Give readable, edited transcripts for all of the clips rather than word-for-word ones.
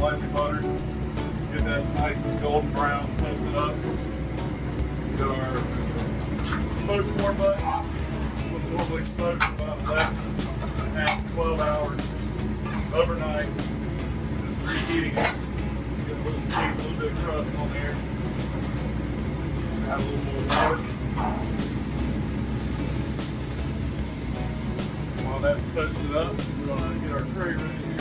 lightly buttered. Get that nice golden brown, toast it up. Get our smoked pork butt. What's normally smoked for about 11.5 to 12 hours overnight. Just reheating it. Get a little steam, a little bit of crust on there. Add a little more water. While that's toasted up, we're going to get our tray ready here.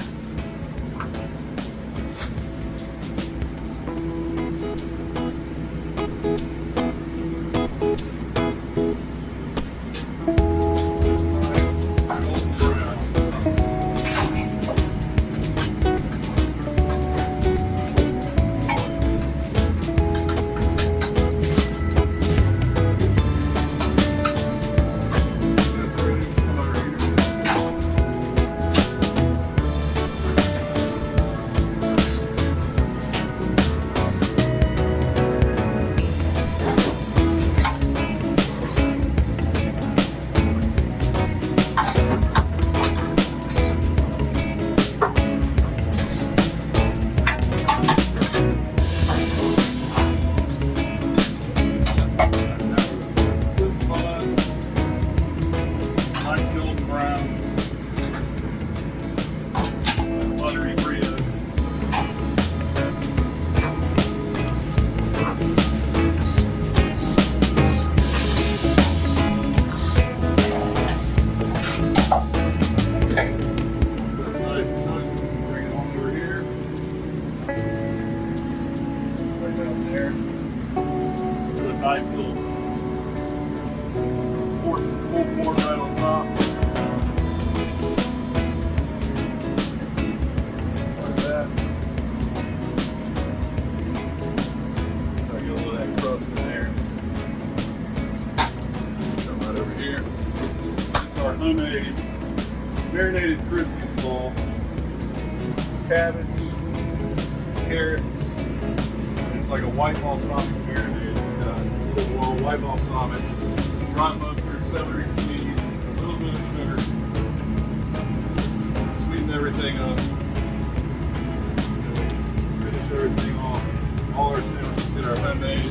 Nice little portion of pulled pork right on top. Like that. So I get a little of that crust in there. Come right over here. This is our homemade marinated crispy slaw. Cabbage, carrots. It's like a white balsamic marinade. White balsamic, dry mustard, celery seed, a little bit of sugar. Sweeten everything up. Finish everything off. All our sandwiches get our homemade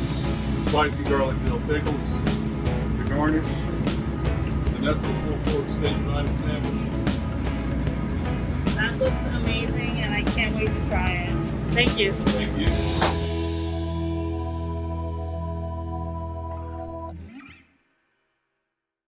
spicy garlic dill pickles to garnish. And that's the pulled pork steak divided sandwich. That looks amazing and I can't wait to try it. Thank you. Thank you.